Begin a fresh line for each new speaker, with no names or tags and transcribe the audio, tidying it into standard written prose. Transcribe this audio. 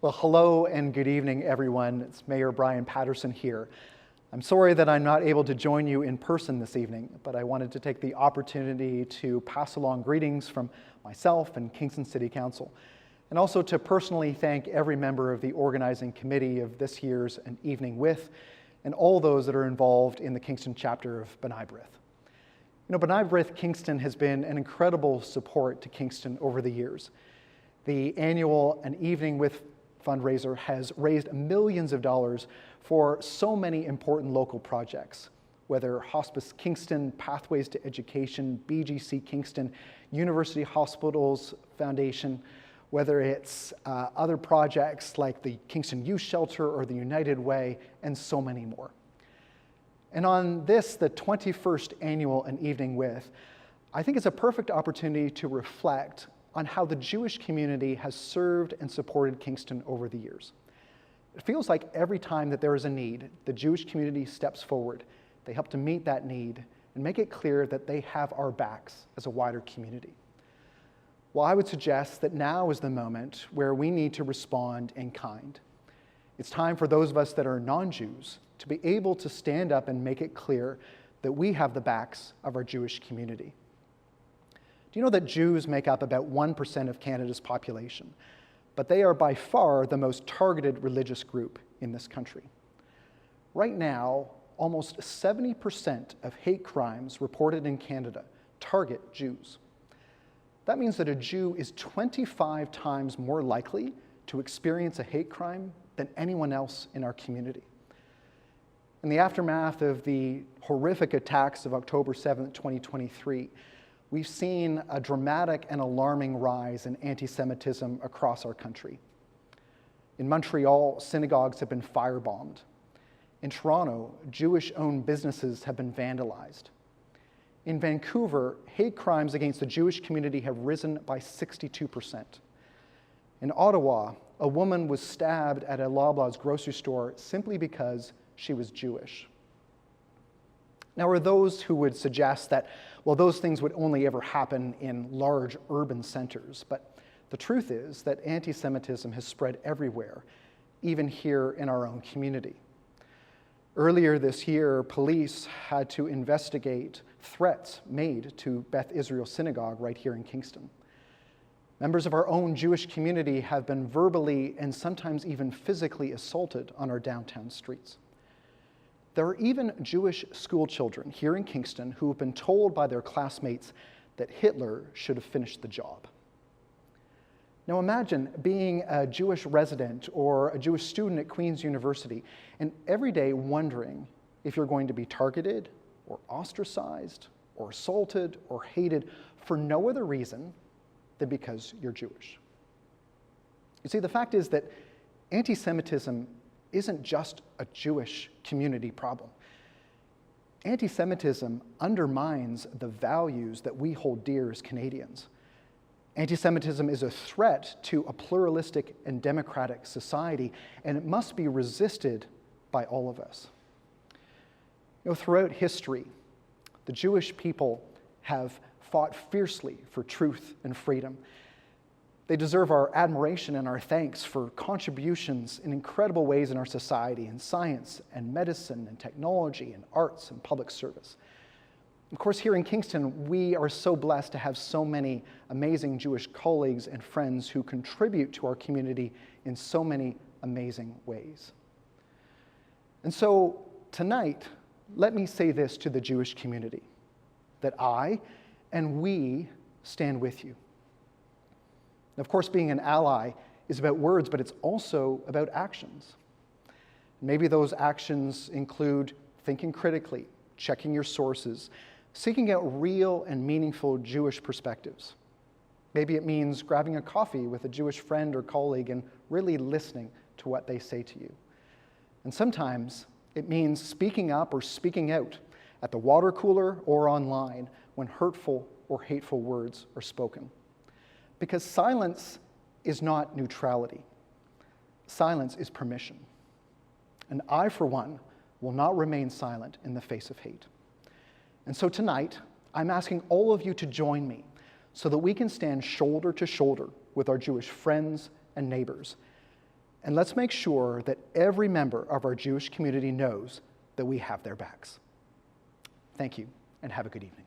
Well, hello and good evening, everyone. It's Mayor Brian Paterson here. I'm sorry that I'm not able to join you in person this evening, but I wanted to take the opportunity to pass along greetings from myself and Kingston City Council, and also to personally thank every member of the organizing committee of this year's An Evening With, and all those that are involved in the Kingston chapter of B'nai B'rith. You know, B'nai B'rith Kingston has been an incredible support to Kingston over the years. The annual An Evening With fundraiser has raised millions of dollars for so many important local projects, whether Hospice Kingston, Pathways to Education, BGC Kingston, University Hospitals Foundation, whether it's other projects like the Kingston Youth Shelter or the United Way, and so many more. And on this, the 21st annual An Evening With, I think it's a perfect opportunity to reflect on how the Jewish community has served and supported Kingston over the years. It feels like every time that there is a need, the Jewish community steps forward. They help to meet that need and make it clear that they have our backs as a wider community. Well, I would suggest that now is the moment where we need to respond in kind. It's time for those of us that are non-Jews to be able to stand up and make it clear that we have the backs of our Jewish community. Do you know that Jews make up about 1% of Canada's population, but they are by far the most targeted religious group in this country? Right now, almost 70% of hate crimes reported in Canada target Jews. That means that a Jew is 25 times more likely to experience a hate crime than anyone else in our community. In the aftermath of the horrific attacks of October 7th, 2023, we've seen a dramatic and alarming rise in anti-Semitism across our country. In Montreal, synagogues have been firebombed. In Toronto, Jewish-owned businesses have been vandalized. In Vancouver, hate crimes against the Jewish community have risen by 62%. In Ottawa, a woman was stabbed at a Loblaws grocery store simply because she was Jewish. Now, there are those who would suggest that, well, those things would only ever happen in large urban centers, but the truth is that anti-Semitism has spread everywhere, even here in our own community. Earlier this year, police had to investigate threats made to Beth Israel Synagogue right here in Kingston. Members of our own Jewish community have been verbally and sometimes even physically assaulted on our downtown streets. There are even Jewish school children here in Kingston who have been told by their classmates that Hitler should have finished the job. Now imagine being a Jewish resident or a Jewish student at Queen's University and every day wondering if you're going to be targeted or ostracized or assaulted or hated for no other reason than because you're Jewish. You see, the fact is that anti-Semitism isn't just a Jewish community problem. Anti-Semitism undermines the values that we hold dear as Canadians. Anti-Semitism is a threat to a pluralistic and democratic society, and it must be resisted by all of us. You know, throughout history, the Jewish people have fought fiercely for truth and freedom. They deserve our admiration and our thanks for contributions in incredible ways in our society, in science and medicine and technology and arts and public service. Of course, here in Kingston, we are so blessed to have so many amazing Jewish colleagues and friends who contribute to our community in so many amazing ways. And so tonight, let me say this to the Jewish community, that I and we stand with you. Of course, being an ally is about words, but it's also about actions. Maybe those actions include thinking critically, checking your sources, seeking out real and meaningful Jewish perspectives. Maybe it means grabbing a coffee with a Jewish friend or colleague and really listening to what they say to you. And sometimes it means speaking up or speaking out at the water cooler or online when hurtful or hateful words are spoken. Because silence is not neutrality. Silence is permission. And I, for one, will not remain silent in the face of hate. And so tonight, I'm asking all of you to join me so that we can stand shoulder to shoulder with our Jewish friends and neighbors And let's make sure that every member of our Jewish community knows that we have their backs. Thank you, and have a good evening.